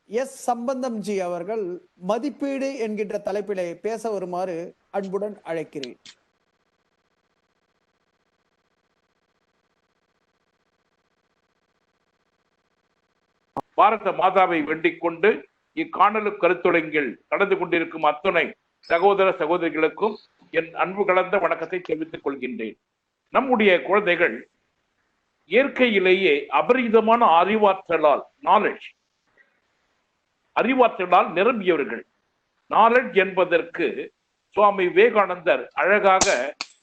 S சம்பந்தம் G அவர்கள் மதிப்பீடு என்கின்ற தலைப்பிலே பேச வருமாறு அன்புடன் அழைக்கிறேன். பாரத மாதாவை வேண்டிக் கொண்டு இக்காணொலி கருத்தொடங்கில் கடந்து கொண்டிருக்கும் அத்துணை சகோதர சகோதரிகளுக்கும் என் அன்பு கலந்த வணக்கத்தை தெரிவித்துக் கொள்கின்றேன். நம்முடைய குழந்தைகள் இயற்கையிலேயே அபரிதமான அறிவாற்றலால் நிரம்பியவர்கள். நாலெட்ஜ் என்பதற்கு சுவாமி விவேகானந்தர் அழகாக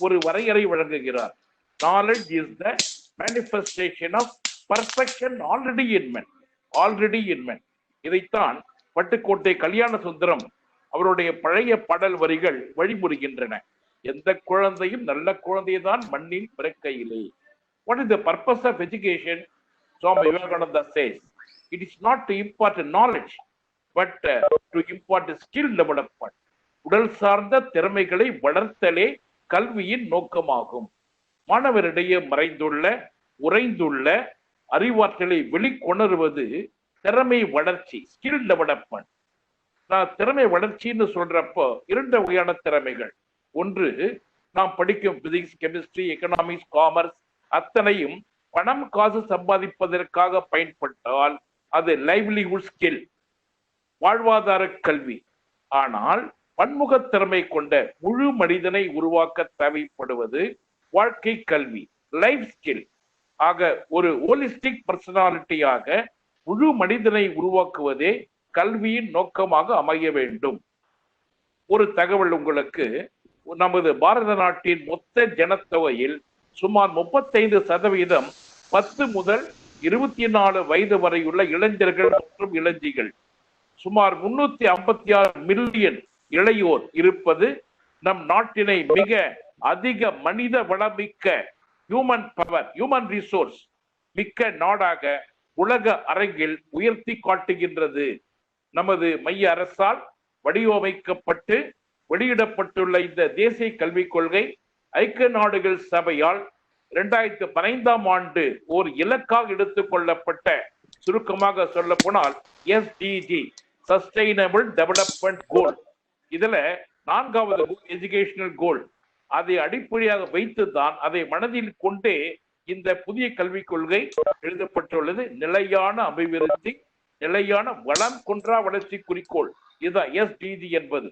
ஒரு வரையறை வழங்குகிறார். Knowledge is the manifestation of perfection already in men. இதைத்தான் பட்டுக்கோட்டை கல்யாண சுந்தரம் அவருடைய பழைய பாடல் வரிகள் வழிமுறுகின்றன. எந்த குழந்தையும் நல்ல குழந்தையை தான் மண்ணில் பிறக்கையிலே. What is the purpose of education? Swami Vivekananda says, it is not to impart knowledge, but to impart skill development. உடல் சார்ந்த திறமைகளை வளர்த்தலே கல்வியின் நோக்கமாகும். மாணவரிடையே உறைந்துள்ள அறிவாற்றலை வெளிக்கொணர்வது திறமை வளர்ச்சி, ஸ்கில் டெவலப்மெண்ட். நான் திறமை வளர்ச்சின்னு சொல்றப்போ இரண்டு வகையான திறமைகள். ஒன்று, நாம் படிக்கும் பிசிக்ஸ், கெமிஸ்ட்ரி, எக்கனாமிக்ஸ், காமர்ஸ் அத்தனையும் பணம் காசு சம்பாதிப்பதற்காக பயன்பட்டால் அது லைவ்லிஹுட் ஸ்கில், வாழ்வாதார கல்வி. ஆனால் பன்முக திறமை கொண்ட முழு மனிதனை உருவாக்க தேவைப்படுவது வாழ்க்கை கல்வி, லைஃப் ஸ்கில். ஆக ஒரு ஹோலிஸ்டிக் பர்சனாலிட்டியாக முழு மனிதனை உருவாக்குவதே கல்வியின் நோக்கமாக அமைய வேண்டும். ஒரு தகவல் உங்களுக்கு, நமது பாரத நாட்டின் மொத்த ஜனத்தொகையில் சுமார் 35% 10 முதல் 24 வயது வரையுள்ள இளைஞர்கள் மற்றும் இளைஞிகள், சுமார் 356 மில்லியன் இளையோர் இருப்பது நம் நாட்டினை மிக அதிக மனித வளமிக்க ஹியூமன் ரிசோர்ஸ் மிக்க நாடாக உலக அரங்கில் உயர்த்தி காட்டுகின்றது. நமது மைய அரசால் வடிவமைக்கப்பட்டு வெளியிடப்பட்டுள்ள இந்த தேசிய கல்விக் கொள்கை ஐக்கிய நாடுகள் சபையால் 2015 ஆண்டு ஓர் இலக்காக எடுத்துக் கொள்ளப்பட்ட, சுருக்கமாக சொல்ல போனால் எஸ்டிஜி, சஸ்டைனபிள் டெவலப்மெண்ட் கோல். இதுல 4வது எஜுகேஷனல் கோல். அதை அடிப்படையாக வைத்துதான், அதை மனதில் கொண்டே இந்த புதிய கல்விக் கொள்கை எழுதப்பட்டுள்ளது. நிலையான அபிவிருத்தி, நிலையான வளம் குன்றா வளர்ச்சி குறிக்கோள். இதுதான் எஸ்டிஜி என்பது.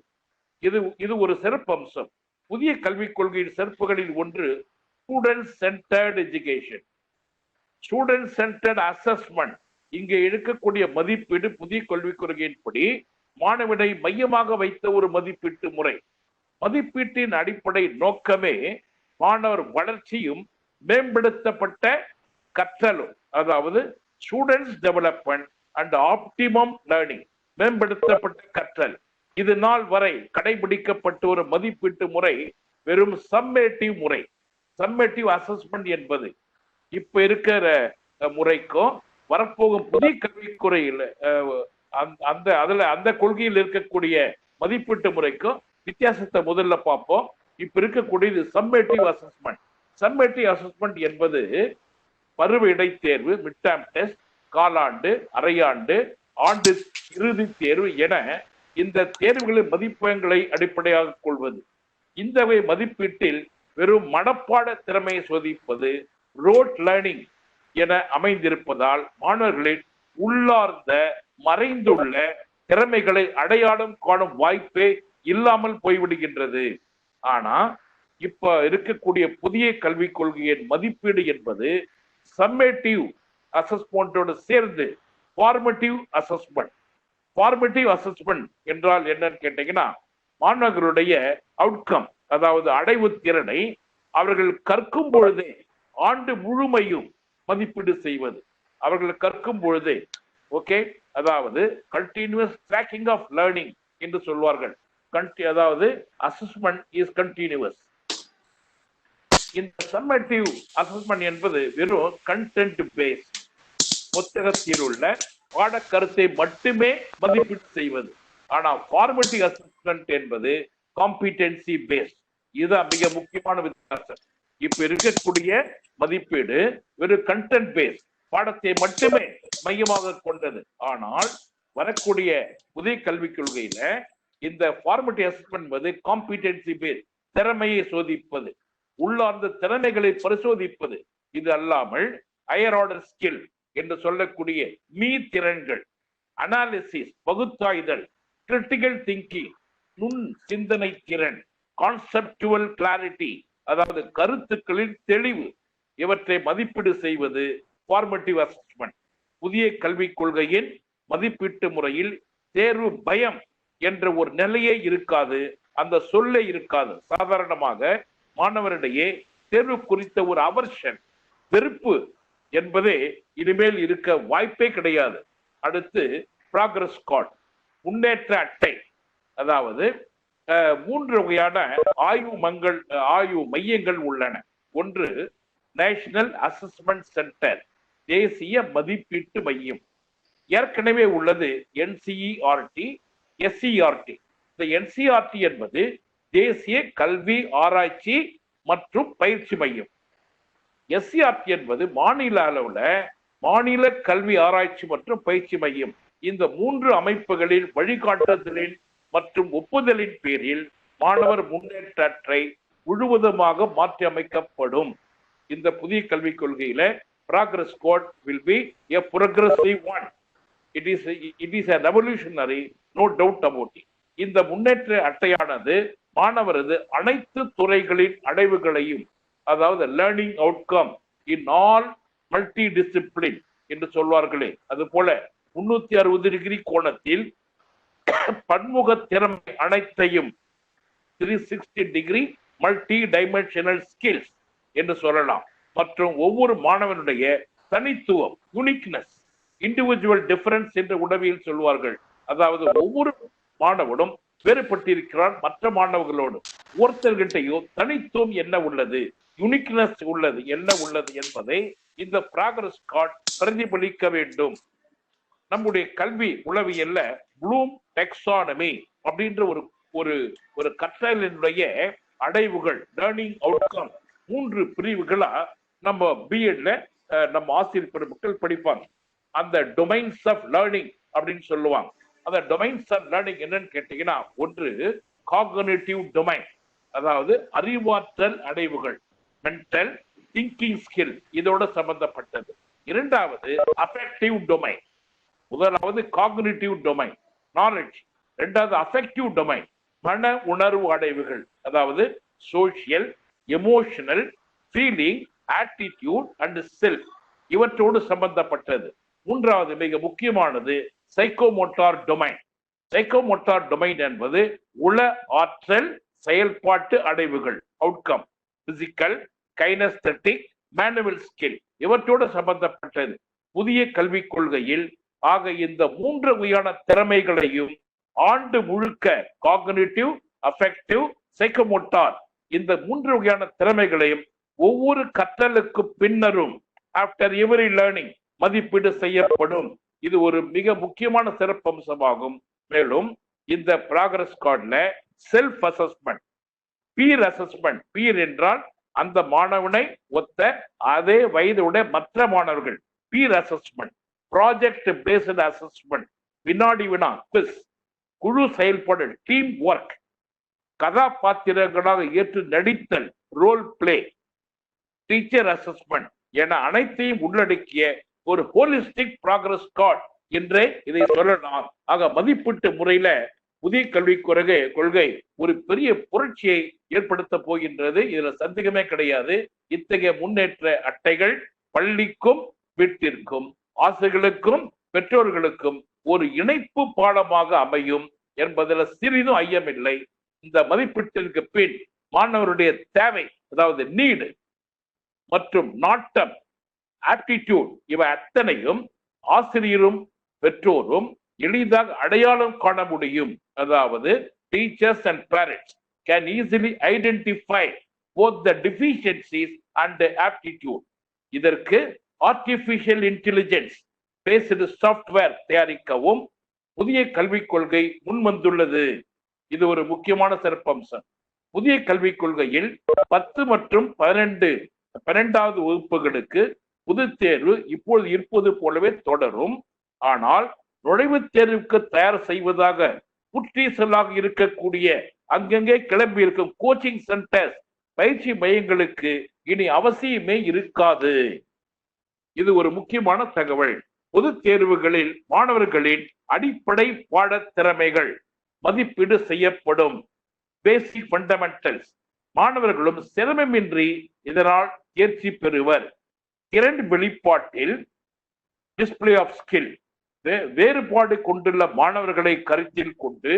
இது ஒரு சிறப்பம்சம். புதிய கல்விக் கொள்கையின் சிறப்புகளில் ஒன்று student centred education, student centred assessment. இங்கே எடுக்கக்கூடிய மதிப்பீடு புதிய கல்விக் கொள்கையின்படி மாணவனை மையமாக வைத்த ஒரு மதிப்பீட்டு முறை. மதிப்பீட்டின் அடிப்படை நோக்கமே மாணவர் வளர்ச்சியும் மேம்படுத்தப்பட்ட கற்றலும், அதாவது students development and optimum learning, மேம்படுத்தப்பட்ட கற்றல். இது நாள் வரை கடைபிடிக்கப்பட்ட ஒரு மதிப்பீட்டு முறை வெறும் சம்மேட்டிவ் முறை. சம்மேட்டிவ் அசஸ்மெண்ட் என்பது இப்ப இருக்கிற முறைக்கும் வரப்போகும் புதிய கல்விக்குறையில் அந்த கொள்கையில் இருக்கக்கூடிய மதிப்பீட்டு முறைக்கும் வித்தியாசத்தை முதல்ல பார்ப்போம். இப்ப இருக்கக்கூடியது சம்மேட்டிவ் அசஸ்மெண்ட். சம்மேட்டிவ் அசஸ்மெண்ட் என்பது பருவ இடைத்தேர்வு, மிட்-டேர்ம் டெஸ்ட், காலாண்டு, அரையாண்டு, ஆண்டு இறுதி தேர்வு என இந்த தேர்வுகளின் மதிப்பெண்களை அடிப்படையாக கொள்வது. இந்த வகை மதிப்பீட்டில் வெறும் மனப்பாட திறமையை சோதிப்பது, ரோட் லேர்னிங் என அமைந்திருப்பதால் மாணவர்களின் உள்ளார்ந்த மறைந்துள்ள திறமைகளை அடையாளம் காணும் வாய்ப்பே இல்லாமல் போய்விடுகின்றது. ஆனா இப்ப இருக்கக்கூடிய புதிய கல்விக் கொள்கையின் மதிப்பீடு என்பது சம்மேட்டிவ் அசஸ்மெண்டோடு சேர்ந்து ஃபார்மேட்டிவ் அசஸ்மெண்ட். ஃபார்மேட்டிவ் அசஸ்மெண்ட் என்றால் என்னன்னு கேட்டீங்கன்னா, மாணவர்களுடைய அவுட்கம், அதாவது அடைவு திறனை அவர்கள் கற்கும் பொழுதே ஆண்டு முழுமையும் மதிப்பீடு செய்வது. அவர்கள் கற்கும் பொழுதே, ஓகே, அதாவது கண்டினியூஸ் ட்ராக்கிங் ஆஃப் லேர்னிங் என்று சொல்வார்கள். அதாவது அசஸ்மெண்ட் இஸ் கண்டினியூஸ். இந்த சம்மேட்டிவ் அசஸ்மெண்ட் என்பது வெறும் கண்டென்ட் பேஸ், புத்தகத்தில் உள்ள பாடக்கருத்தை மட்டுமே மதிப்பீடு செய்வது. ஆனா ஃபார்மேட்டிவ் அசஸ்மெண்ட் என்பது காம்பிடென்சி பேஸ். இதுதான் மிக முக்கியமான வித்தியாசம். இப்ப இருக்கக்கூடிய மதிப்பீடு வெறும் கண்டென்ட் பேஸ், பாடத்தை மட்டுமே மையமாக கொண்டது. ஆனால் வரக்கூடிய புதிய கல்விக் கொள்கையில இந்த ஃபார்மேட்டிவ் அசஸ்மெண்ட் என்பது காம்பிடென்சி பேஸ், திறமையை சோதிப்பது, உள்ளார்ந்த திறமைகளை பரிசோதிப்பது. இது அல்லாமல் ஹையர் ஆர்டர் ஸ்கில் என்று சொல்லக்கூடிய திறன்கள், அனாலிசிஸ் பகுத்தாய்தல், கிரிட்டிக்கல் திங்கிங் நுண் சிந்தனை திறன், கான்செப்டுவல் கிளாரிட்டி அதாவது கருத்துக்களின் தெளிவு, இவற்றை மதிப்பீடு செய்வது ஃபார்மேட்டிவ் அசஸ்மெண்ட். புதிய கல்விக் கொள்கையின் மதிப்பீட்டு முறையில் தேர்வு பயம் என்ற ஒரு நிலையே இருக்காது, அந்த சொல்லே இருக்காது. சாதாரணமாக மாணவரிடையே தேர்வு குறித்த ஒரு அவர்ஷன், வெறுப்பு என்பதே இனிமேல் இருக்க வாய்ப்பே கிடையாது. அடுத்து ப்ராக்ரஸ் கார்டு, முன்னேற்ற அட்டை. அதாவது 3 வகையான ஆய்வு மையங்கள் உள்ளன. ஒன்று நேஷனல் அசஸ்மெண்ட் சென்டர், தேசிய மதிப்பீட்டு மையம். ஏற்கனவே உள்ளது NCERT, SCERT. இந்த NCERT என்பது தேசிய கல்வி ஆராய்ச்சி மற்றும் பயிற்சி மையம். SCERT என்பது மாநில அளவுல மாநில கல்வி ஆராய்ச்சி மற்றும் பயிற்சி மையம். இந்த 3 அமைப்புகளின் வழிகாட்டுதலின் மற்றும் ஒப்புதலின் பேரில் மாணவர் முன்னேற்ற அட்டை முழுவதுமாக மாற்றி அமைக்கப்படும். இந்த புதிய கல்விக் கொள்கையில progress card will be a progressive one. It is a revolutionary, no doubt about it. இந்த முன்னேற்ற அட்டையானது மாணவரது அனைத்து துறைகளின் அடைவுகளையும், அதாவது learning outcome in all multi discipline என்று சொல்வார்களே, அது போல 360 டிகிரி கோணத்தில் பன்முக திறமை அனைத்தையும் 360 டிகிரி மல்டி டைமென்ஷனல் ஸ்கில்ஸ் என்று சொல்லலாம். மற்றும் ஒவ்வொரு மாணவனுடைய தனித்துவம், யூனிக்னஸ், இண்டிவிஜுவல் டிஃபரன்ஸ் என்று உளவியல் சொல்வார்கள். அதாவது ஒவ்வொரு மாணவனும் வேறுபட்டிருக்கிறான் மற்ற மாணவர்களோடு. ஒருத்தர்கிட்டையோ தனித்துவம் என்ன உள்ளது, யூனிக்னஸ் உள்ளது என்ன உள்ளது என்பதை இந்த ப்ராக்ரஸ் கார்டு பிரதிபலிக்க வேண்டும். நம்முடைய கல்வி உளவியல்ல ப்ளூம் டெக்ஸானமி அப்படின்ற ஒரு கற்றலினுடைய அடைவுகள், லேர்னிங் அவுட்கம் 3 பிரிவுகளா நம்ம பிஎட்ல நம்ம ஆசிரியர் பெருமக்கள் படிப்பாங்க. அந்த டொமைன்ஸ் ஆஃப் லேர்னிங் அப்படின்னு சொல்லுவாங்க. அந்த டொமைன்ஸ் ஆஃப் லேர்னிங் என்னன்னு கேட்டீங்கன்னா, ஒன்று காக்னிட்டிவ் டொமைன், அதாவது அறிவாற்றல் அடைவுகள், மென்டல் திங்கிங் ஸ்கில் இதோட சம்பந்தப்பட்டது. இரண்டாவது அஃபெக்டிவ் டொமைன். முதலாவது காக்னிட்டிவ் டொமைன் நாலேஜ், இரண்டாவது அஃபெக்டிவ் டொமைன் மன உணர்வு அடைவுகள், அதாவது social, emotional, feeling, attitude and self இவற்றோடு சம்பந்தப்பட்டது. மூன்றாவது மிக முக்கியமானது சைக்கோமோட்டார் டொமைன். சைக்கோமோட்டார் டொமைன் என்பது உள ஆற்றல் செயல்பாட்டு அடைவுகள், அவுட்கம், பிசிக்கல், கைனஸ்தெட்டிக், மேனுவல் ஸ்கில் இவற்றோடு சம்பந்தப்பட்டது. புதிய கல்விக் கொள்கையில் ஆக இந்த 3 வகையான திறமைகளையும் ஆண்டு முழுக்க காக்னிட்டிவ், அஃபெக்டிவ், சைக்கோமோட்டார் இந்த 3 வகையான திறமைகளையும் ஒவ்வொரு கற்றலுக்கு பின்னரும் ஆஃப்டர் எவரி லேர்னிங் மதிப்பீடு செய்யப்படும். இது ஒரு மிக முக்கியமான சிறப்பம்சமாகும். மேலும் இந்த ப்ராக்ரஸ் கார்டுல self assessment, peer assessment, peer என்றால் அந்த மாணவனை ஒத்த அதே வயதுடைய மற்ற மாணவர்கள், peer assessment, project based assessment, வினாடி வினா குவிஸ், குழு செயல்பாடு, டீம் ஒர்க், கதாபாத்திரங்களாக ஏற்று நடித்தல், ரோல் பிளே, டீச்சர் அசஸ்மெண்ட் என அனைத்தையும் உள்ளடக்கிய ஒரு ஹோலிஸ்டிக் ப்ராக்ரஸ் கார்டு என்றே இதை சொல்லலாம். ஆக மதிப்பீட்டு முறையில புதிய கல்விக் கொள்கை ஒரு பெரிய புரட்சியை ஏற்படுத்த போகின்றது. இதுல சந்தேகமே கிடையாது. இத்தகைய முன்னேற்ற அட்டைகள் பள்ளிக்கும் வீட்டிற்கும் ஆசிரியர்களுக்கும் பெற்றோர்களுக்கும் ஒரு இணைப்பு பாடமாக அமையும் என்பதில் சிறிதும் ஐயமில்லை. இந்த மதிப்பீட்டிற்கு பின் மாணவருடைய தேவை, அதாவது நீடு மற்றும் நாட்டம், ஆப்டிடியூட் இவை அத்தனையும் ஆசிரியரும் பெற்றோரும் எளிதாக அடையாளம் காண முடியும். அதாவது teachers and parents can easily identify both the deficiencies and aptitude. இதற்கு ஆர்டிபிஷியல் இன்டெலிஜென்ஸ் பேஸ்டு சாஃப்ட்வேர் தயாரிக்கவும் புதிய கல்விக் கொள்கை முன்வந்துள்ளது. இது ஒரு முக்கியமான சிறப்பம்சம். புதிய கல்விக் கொள்கையில் 10 மற்றும் 12வது வகுப்புகளுக்கு பொது தேர்வு இப்பொழுது இருப்பது போலவே தொடரும். ஆனால் நுழைவுத் தேர்வுக்கு தயார் செய்வதாக புற்றீசலாக இருக்கக்கூடிய அங்கங்கே கிளம்பி இருக்கும் கோச்சிங் சென்டர்ஸ், பயிற்சி மையங்களுக்கு இனி அவசியமே இருக்காது. இது ஒரு முக்கியமான தகவல். பொது தேர்வுகளில் மாணவர்களின் அடிப்படை பாட திறமைகள் மதிப்பீடு செய்யப்படும். பேசிக் ஃபண்டமெண்டல்ஸ். மாணவர்களும் சிரமமின்றி இதனால் தேர்ச்சி பெறுவர். திறன் வெளிப்பாட்டில் டிஸ்பிளே ஆஃப் ஸ்கில் வேறுபாடு கொண்டுள்ள மாணவர்களை கருத்தில் கொண்டு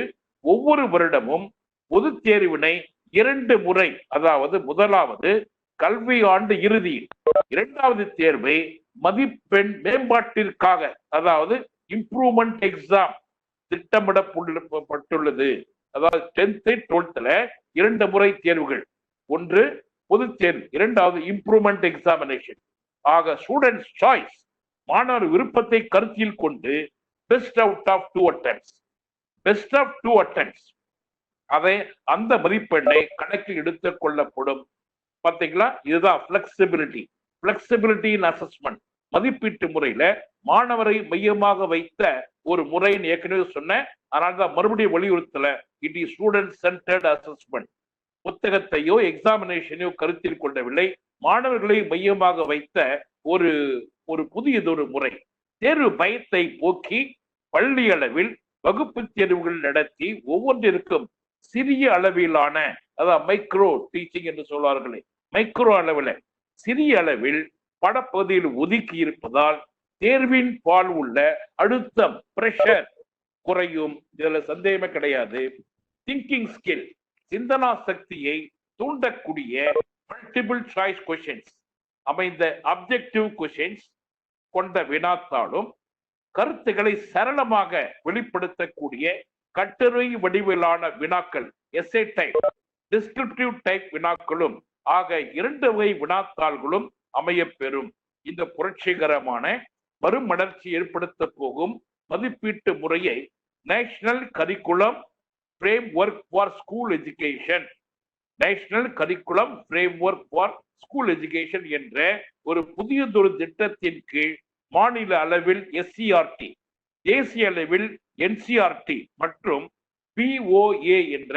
ஒவ்வொரு வருடமும் பொது தேர்வினை 2 முறை, அதாவது முதலாவது கல்வி ஆண்டு இறுதியில், 2வது தேர்வை மதிப்பெண் மேம்பாட்டிற்காக, அதாவது இம்ப்ரூவ்மெண்ட் எக்ஸாம் திட்டமிடப்பட்டுள்ளது. அதாவது 10th 12th 2 முறை தேர்வுகள், ஒன்று பொது தேர்வு, 2வது இம்ப்ரூவ்மெண்ட் எக்ஸாமினேஷன். ஆக ஸ்டூடெண்ட்ஸ் சாய்ஸ், மாணவர் விருப்பத்தை கருத்தில் கொண்டு best out of 2 attempts, best of 2 attempts அதை அந்த மதிப்பெண்ணை கணக்கில் எடுத்துக் கொள்ளப்படும். பாத்தீங்களா, இதுதான் பிளெக்சிபிலிட்டி இன் அசஸ்மெண்ட். மதிப்பீட்டு முறையில மாணவரை மையமாக வைத்த ஒரு முறைன்னு ஏற்கனவே சொன்னேன். அதனால்தான் மறுபடியும் வலியுறுத்தல, it is student centred assessment. புத்தகத்தையோ எக்ஸாமினேஷனையோ கருத்தில் கொள்ளவில்லை, மாணவர்களை மையமாக வைத்த ஒரு புதியதொரு முறை. தேர்வு பயத்தை போக்கி பள்ளி அளவில் வகுப்பு தேர்வுகள் நடத்தி ஒவ்வொன்றிற்கும் சிறிய அளவிலான, அதாவது மைக்ரோ டீச்சிங் என்று சொல்வார்களே, மைக்ரோ அளவில் சிறிய அளவில் படப்பகுதியில் ஒதுக்கி இருப்பதால் தேர்வின் பால் உள்ள அழுத்தம், பிரஷர் குறையும். இதுல சந்தேகமே கிடையாது. திங்கிங் ஸ்கில், சிந்தனா சக்தியை தூண்டக்கூடிய மல்டிபிள் சாய்ஸ் கொஸ்டின்ஸ் அமைந்த அப்ஜெக்டிவ் கொஸ்டின்ஸ் கொண்ட வினாத்தாளும், கருத்துக்களை சரளமாக வெளிப்படுத்தக்கூடிய கட்டுரை வடிவிலான வினாக்கள், எஸ்ஏ டைப், டிஸ்கிரிப்டிவ் டைப் வினாக்களும் ஆக 2 வகை வினாத்தாள்களும் அமையப்பெறும். இந்த புரட்சிகரமான மறுமலர்ச்சி ஏற்படுத்த போகும் மதிப்பீட்டு முறையை national curriculum framework for school education, national curriculum framework for school education என்ற ஒரு புதியதொரு திட்டத்தின் கீழ் மாநில அளவில் எஸ்சிஆர்டி, தேசிய அளவில் என்சிஆர்டி மற்றும் பிஓஏ என்ற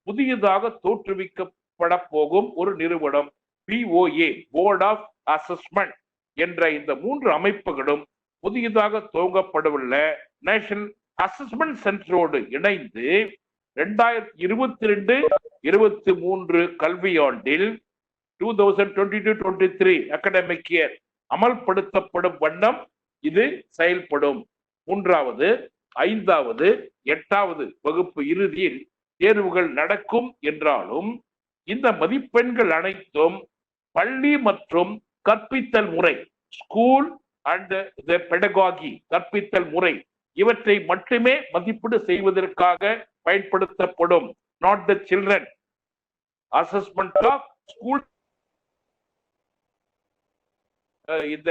புதியதாக தோற்றுவிக்கப்பட போகும் ஒரு நிறுவனம், பிஓஏ போர்ட் ஆஃப் அசஸ்மெண்ட் என்ற இந்த 3 அமைப்புகளும் புதியதாக துவங்கப்படவுள்ள நேஷனல் அசஸ்மெண்ட் சென்டரோடு இணைந்து 2022-23 கல்வியாண்டில் 2022-23 அகாடமிக் இயர் அமல்படுத்தப்படும் வண்ணம் இது செயல்படும். 3வது, 5வது, 8வது வகுப்பு இறுதியில் தேர்வுகள் நடக்கும் என்றாலும் இந்த மதிப்பெண்கள் அனைத்தும் பள்ளி மற்றும் கற்பித்தல் முறை, ஸ்கூல் அண்ட் தி பெடகாகி, கற்பித்தல் முறை, இவற்றை மட்டுமே மதிப்பீடு செய்வதற்காக பயன்படுத்தப்படும். Not the children. Assessment of school இந்த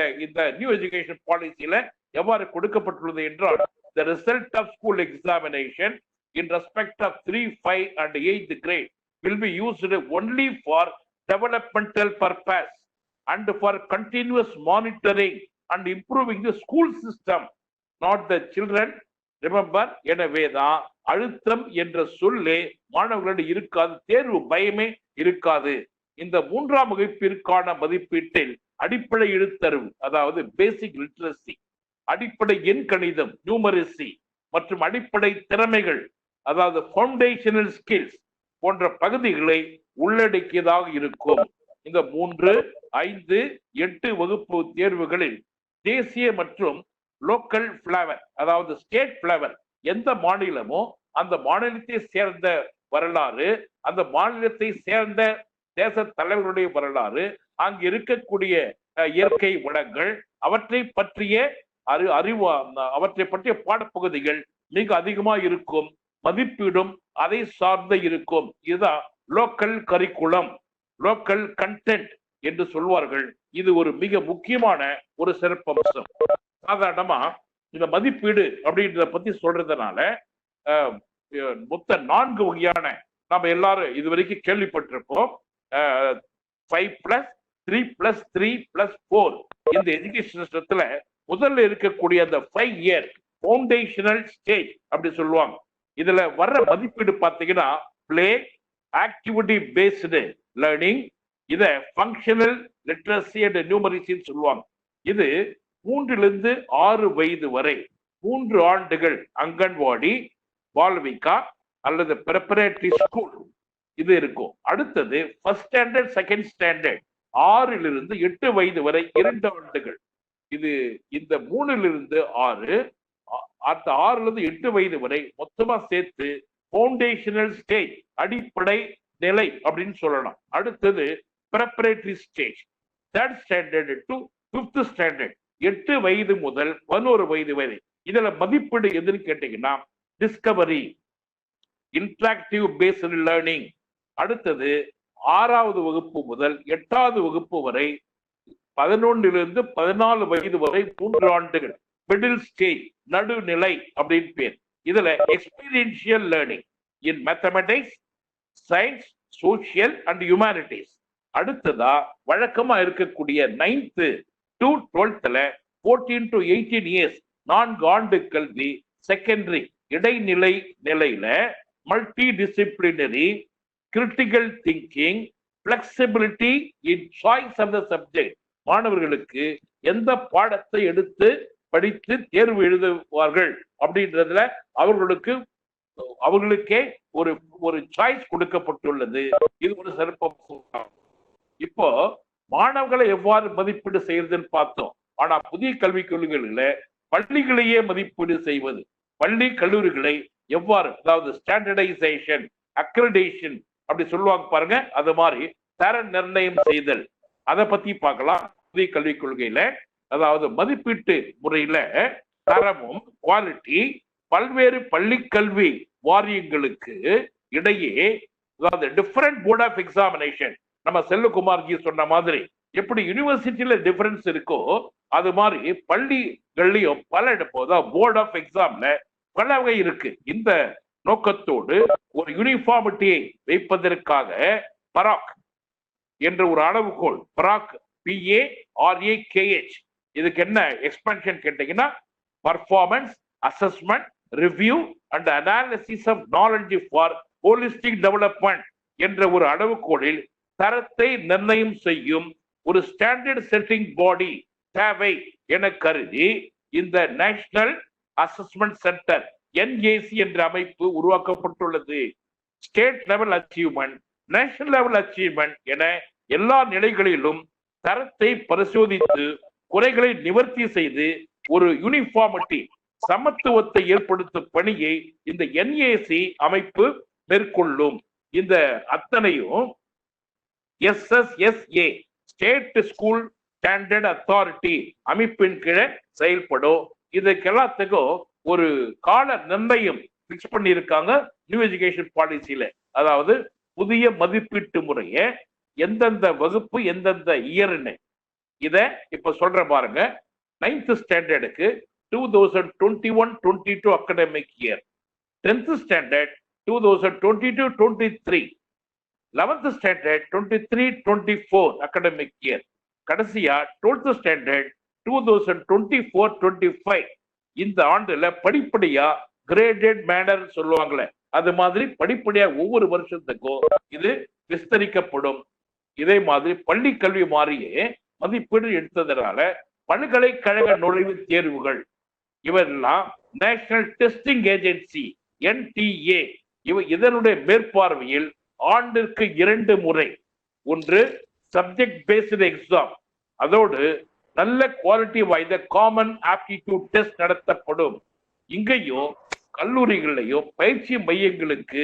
நியூ எஜுகேஷன் பாலிசியில எவ்வாறு கொடுக்கப்பட்டுள்ளது என்றால், the result of school examination in respect of 3, 5 and 8th grade will be used only for developmental purpose and for continuous monitoring and improving the school system, not the children. Remember, எனவேதான் அழுத்தம் என்ற சொல்லே மாணவர்களிடம் இருக்காது, தேர்வு பயமே இருக்காது. இந்த 3ஆம் வகுப்பிற்கான மதிப்பீட்டில் அடிப்படை எழுத்தறிவு, அதாவது பேசிக் லிட்ரஸி, அடிப்படை எண் கணிதம் நியூமரசி மற்றும் அடிப்படை திறமைகள், அதாவது ஃபவுண்டேஷனல் ஸ்கில்ஸ் போன்ற பகுதிகளை உள்ளடக்கியதாக இருக்கும். இந்த 3, 5, 8 வகுப்பு தேர்வுகளில் தேசிய மற்றும் லோக்கல் பிளேவர், அதாவது ஸ்டேட் பிளேவர், எந்த மாநிலமோ அந்த மாநிலத்தை சேர்ந்த வரலாறு, அந்த மாநிலத்தை சேர்ந்த தேச தலைவர்களுடைய வரலாறு, அங்கு இருக்கக்கூடிய இயற்கை வளங்கள், அவற்றை பற்றிய அவற்றை பற்றிய பாடப்பகுதிகள் மிக அதிகமாக இருக்கும். மதிப்பீடும் அதை சார்ந்த இருக்கும். இதுதான் லோக்கல் கரிக்குலம், லோக்கல் கண்டென்ட் என்று சொல்வார்கள். இது ஒரு மிக முக்கியமான ஒரு சிறப்பம்சம். சாதாரணமா இந்த மதிப்பீடு அப்படின்றத பத்தி சொல்றதுனால மொத்த 4 வகையான நம்ம எல்லாரும் இதுவரைக்கும் கேள்விப்பட்டிருப்போம். 5+3+3+4 இந்த எஜுகேஷன் சிஸ்டத்துல முதல்ல இருக்கக்கூடிய அந்த 5 இயர் ஃபவுண்டேஷனல் ஸ்டேஜ் அப்படி சொல்லுவாங்க. இதுல வர்ற மதிப்பீடு பாத்தீங்கன்னா பிளே, ஆக்டிவிட்டி பேஸ்டு லேர்னிங், இத ஃபங்க்ஷனல் லிட்ரஸி அண்ட் நியூமரிசின்னு சொல்லுவாங்க. இது 3 to 6 வயது வரை 3 ஆண்டுகள் அங்கன்வாடி, பால்விகா அல்லது preparatory ஸ்கூல் இது இருக்கும். அடுத்தது first standard, second standard 6 to 8 வயது வரை 2 ஆண்டுகள். இது இந்த 3 to 6, அடுத்த 6 to 8 வயது வரை மொத்தமா சேர்த்து ஃபவுண்டேஷனல் ஸ்டேஜ், அடிப்படை நிலை அப்படின்னு சொல்லலாம். அடுத்தது preparatory stage, 3rd standard to 5th standard 8 வயது முதல் 11 வயது வரை. இதுல மதிப்பீடு எதுன்னு கேட்டீங்கன்னா டிஸ்கவரி, இன்டராக்டிவ் பேஸ்டு லேர்னிங். அடுத்தது 6வது வகுப்பு முதல் 8வது வகுப்பு வரை 11 to 14 வயது வரை 3 ஆண்டுகள் மிடில் ஸ்டேஜ், நடுநிலை அப்படின்னு பேர். இதுல experiential learning in mathematics, science, social and humanities. அடுத்ததா வழக்கமா இருக்கக்கூடிய 9th to 12th 14 to 18 years 4 ஆண்டு கல்வி செகண்டரி இடைநிலை நிலையில multidisciplinary, critical thinking, flexibility in choice of the subject. மாணவர்களுக்கு எந்த பாடத்தை எடுத்து படித்து தேர்வு எழுதுவார்கள் அப்படின்றதுல அவர்களுக்கே ஒரு சாய்ஸ் கொடுக்கப்பட்டுள்ளது. இது ஒரு சிறப்பு. இப்போ மாணவர்களை எவ்வாறு மதிப்பீடு செய்யறதுன்னு பார்த்தோம். ஆனா புதிய கல்விக் கொள்கைகளில பள்ளிகளையே மதிப்பீடு செய்வது, பள்ளி கல்லூரிகளை எவ்வாறு, அதாவது ஸ்டாண்டர்டைசேஷன், அக்ரிடேஷன் அப்படி சொல்லுவாங்க பாருங்க, அது மாதிரி தர நிர்ணயம் செய்தல், அதை பத்தி பார்க்கலாம். புதிய கல்விக் கொள்கையில அதாவது மதிப்பீட்டு முறையில தரமும் குவாலிட்டி பல்வேறு பள்ளி கல்வி வாரியங்களுக்கு இடையே, அதாவது டிஃபரண்ட் போர்ட் ஆஃப் எக்ஸாமினேஷன், நம்ம செல்வகுமார்ஜி சொன்ன மாதிரி எப்படி யூனிவர்சிட்டியில டிஃபரன்ஸ் இருக்கோ அது மாதிரி பள்ளிகள்லயும் பல போர்ட் ஆஃப் எக்ஸாம்ல பல வகை இருக்கு. இந்த நோக்கத்தோடு ஒரு யூனிஃபார்மிட்டியை வைப்பதற்காக பராக் என்ற ஒரு அளவுகோல், பராக் PARAKH, இதுக்கு என்ன எக்ஸ்பென்ஷன் கேட்டீங்கன்னா performance assessment review and analysis of knowledge for holistic development என்ற ஒரு அளவுகோலில் தரத்தை நிர்ணயம் செய்யும் ஒரு ஸ்டாண்டர்ட் செட்டிங் பாடி தேவை என கருதி இந்த நேஷனல் அசஸ்மெண்ட் சென்டர் NAC என்ற அமைப்பு உருவாக்கப்பட்டுள்ளது. State level achievement, national level achievement என எல்லா நிலைகளிலும் தரத்தை பரிசோதித்து குறைகளை நிவர்த்தி செய்து ஒரு யூனிஃபார்மிட்டி, சமத்துவத்தை ஏற்படுத்தும் பணியை இந்த NAC அமைப்பு மேற்கொள்ளும். இந்த அத்தனையும் SSSA state school standard authority அமைப்பின் கீழே செயல்படும். இதுக்கு எல்லாத்துக்கும் ஒரு கால நிர்ணயம் பிக்ஸ் பண்ணியிருக்காங்க நியூ எஜுகேஷன் பாலிசியில. அதாவது புதிய மதிப்பீட்டு முறைய எந்தெந்த வகுப்பு எந்தெந்த இயர்னு இத இப்ப சொல்ற பாருங்க. 9th ஸ்டாண்டர்டுக்கு 2021-22 academic year, 10th standard 2022-23, 11th standard 23-24 academic year, கடைசியா 12th ஸ்டாண்டர்ட் 2024-25. இந்த ஆண்டுல படிப்படியா கிரேடட் மேனர் சொல்லுவாங்களே, அது மாதிரி படிப்படியா ஒவ்வொரு வருஷத்துக்கும் இது விஸ்தரிக்கப்படும். இதே மாதிரி பள்ளி கல்வி மாறியே மதிப்பீடு எடுத்ததுனால பல்கலைக்கழக நுழைவுத் தேர்வுகள் இவெல்லாம் நேஷனல் டெஸ்டிங் ஏஜென்சி NTA இதனுடைய மேற்பார்வையில் ஆண்டிற்கு 2 முறை, ஒன்று சப்ஜெக்ட் பேஸ்டு எக்ஸாம், அதோடு நல்ல குவாலிட்டி வாய்ந்த காமன் ஆப்டிடியூட் டெஸ்ட் நடத்தப்படும். இங்கேயும் கல்லூரிகளையும் பயிற்சி மையங்களுக்கு,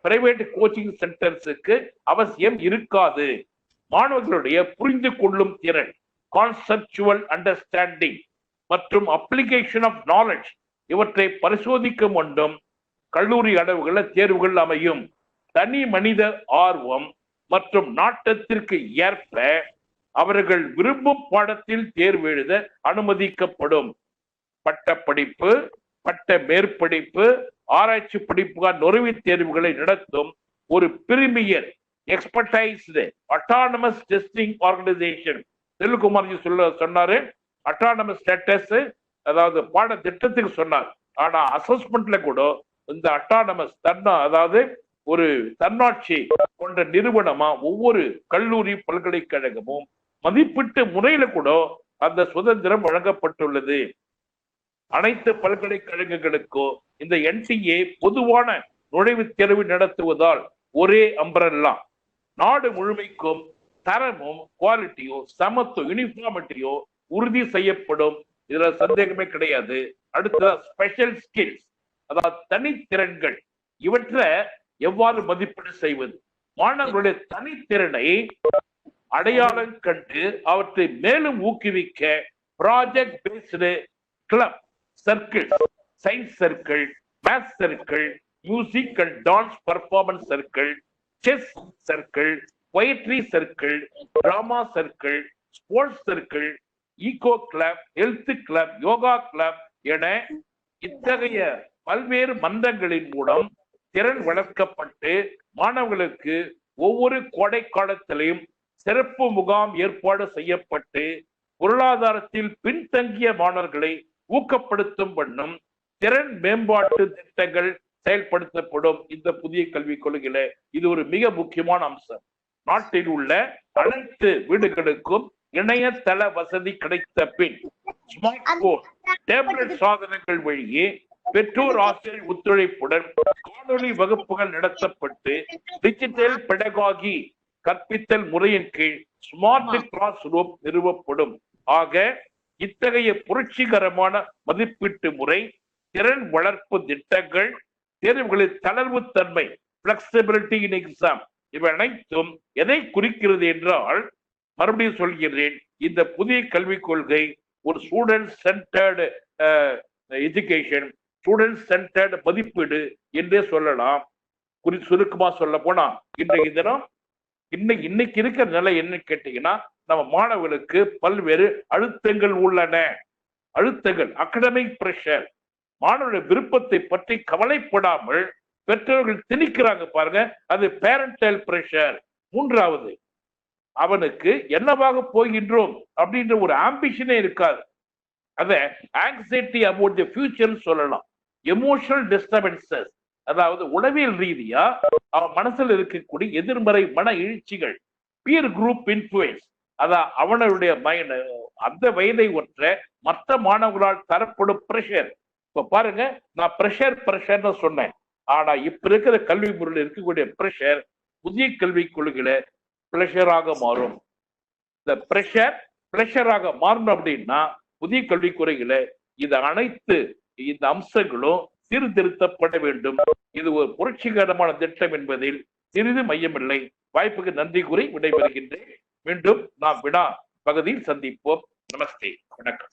பிரைவேட் கோச்சிங் சென்டர்ஸுக்கு அவசியம் இருக்காது. மாணவர்களுடைய புரிந்து கொள்ளும் திறன், கான்செப்சுவல் அண்டர்ஸ்டாண்டிங் மற்றும் அப்ளிகேஷன் ஆஃப் நாலேஜ் இவற்றை பரிசோதிக்க வேண்டும். கல்லூரி அளவுகள தேர்வுகள் அமையும். தனி மனித ஆர்வம் மற்றும் நாட்டத்திற்கு ஏற்ப அவர்கள் விரும்பும் பாடத்தில் தேர்வு எழுத அனுமதிக்கப்படும். பட்டப்படிப்பு, பட்ட மேற்படிப்பு, ஆராய்ச்சி படிப்புக்கான நுழைவுத் தேர்வுகளை நடத்தும் ஒரு பிரீமியர் எக்ஸ்பர்டைஸ்டு அட்டானமஸ் டெஸ்டிங் ஆர்கனைசேஷன். செல்வகுமார்ஜி சொன்னாரு அட்டானமஸ் ஸ்டேட்டஸ், அதாவது பாட திட்டத்துக்கு சொன்னார். ஆனா அசஸ்மெண்ட்ல கூட இந்த அட்டானமஸ் அதாவது ஒரு தன்னாட்சி கொண்ட நிறுவனமா ஒவ்வொரு கல்லூரி பல்கலைக்கழகமும் மதிப்பீட்டு முறையில கூட அந்த சுதந்திரம் வழங்கப்பட்டுள்ளது. அனைத்து பல்கலைக்கழகங்களுக்கும் இந்த NTA பொதுவான நுழைவுத் தேர்வு நடத்துவதால் ஒரே அம்பரல்லா நாடு முழுமைக்கும் தரமும் குவாலிட்டியோ சமத்துவ யூனிஃபார்மிட்டியோ உறுதி செய்யப்படும். இதுல சந்தேகமே கிடையாது. அடுத்ததா ஸ்பெஷல் ஸ்கில்ஸ், அதாவது தனித்திறன்கள், இவற்றை எவ்வாறு மதிப்பீடு செய்வது, மாணவர்களுடைய தனித்திறனை அடையாளம் கண்டு அவற்றை மேலும் ஊக்குவிக்க project based club, circle, science circle, maths circle, music and dance performance circle, chess circle, poetry circle, drama circle, sports circle, eco club, health club, yoga club என இத்தகைய பல்வேறு மன்றங்களின் மூலம் திறன் வளர்க்கப்பட்டு மாணவர்களுக்கு ஒவ்வொரு கோடை காலத்திலையும் சிறப்பு முகாம் ஏற்பாடு செய்யப்பட்டு பொருளாதாரத்தில் பின்தங்கிய மாணவர்களை ஊக்கப்படுத்தும் வண்ணம் திறன் மேம்பாட்டு திட்டங்கள் செயல்படுத்தப்படும். இந்த புதிய கல்விக் கொள்கையில இது ஒரு மிக முக்கியமான அம்சம். நாட்டில் உள்ள அனைத்து வீடுகளுக்கும் இணையதள வசதி கிடைத்த பின் ஸ்மார்ட் போன், டேப்லெட் சாதனங்கள் வழியே பெற்றோர் ஆசிரியர் ஒத்துழைப்புடன் காணொலி வகுப்புகள் நடத்தப்பட்டு டிஜிட்டல் பெடகாகி கற்பித்தல் முறையின் கீழ் ஸ்மார்ட் கிளாஸ் ரூம் நிறுவப்படும். ஆக இத்தகைய புரட்சிகரமான மதிப்பீட்டு முறை, திறன் வளர்ப்பு திட்டங்கள், தேர்வுகளில் தளர்வு தன்மை, பிளெக்சிபிலிட்டி இன் எக்ஸாம், இவை அனைத்தும் எதை குறிக்கிறது என்றால், மறுபடியும் சொல்கிறேன், இந்த புதிய கல்விக் கொள்கை ஒரு student centred education, student centred மதிப்பீடு என்றே சொல்லலாம். சுருக்கமா சொல்ல போனா இன்றைய தினம் இன்னைக்கு இருக்கிற நிலை என்ன கேட்டீங்கன்னா, நம்ம மாணவர்களுக்கு பல்வேறு அழுத்தங்கள் உள்ளன. அழுத்தங்கள், அகடமிக் பிரஷர், மாணவருடைய விருப்பத்தை பற்றி கவலைப்படாமல் பெற்றோர்கள் திணிக்கிறாங்க பாருங்க, அது பேரண்டல் பிரஷர். மூன்றாவது, அவனுக்கு என்னவாக போகின்றோம் அப்படின்ற ஒரு ஆம்பிஷனே இருக்காது. அத ஆங்ஸைட்டி அபவுட் தி ஃபியூச்சர் சொல்லலாம். எமோஷனல் டிஸ்டர்பன்சஸ், அதாவது உளவியல் ரீதியா அவன் மனசுல இருக்கக்கூடிய எதிர்மறை மன எழுச்சிகள், பியர் குரூப் இன்ஃபுளுன்ஸ், அதான் அவனுடைய அந்த வயதை ஒற்ற மற்ற மாணவர்களால் தரப்படும் பிரஷர். இப்ப பாருங்க, நான் பிரஷர்னு சொன்னேன். ஆனா இப்ப இருக்கிற கல்வி முறையில் இருக்கக்கூடிய பிரஷர் புதிய கல்விக் கொள்கையில பிளஷராக மாறும். இந்த பிரஷர் பிளஷராக மாறணும் அப்படின்னா புதிய கல்விக் கொள்கையில இது அனைத்து இந்த அம்சங்களும் சீர்திருத்தப்பட வேண்டும். இது ஒரு புரட்சிகரமான திட்டம் என்பதில் சிறிது மையமில்லை. வாய்ப்புக்கு நன்றி கூறி விடைபெறுகின்றேன். மீண்டும் நாம் வினா பகுதியில் சந்திப்போம். நமஸ்தே, வணக்கம்.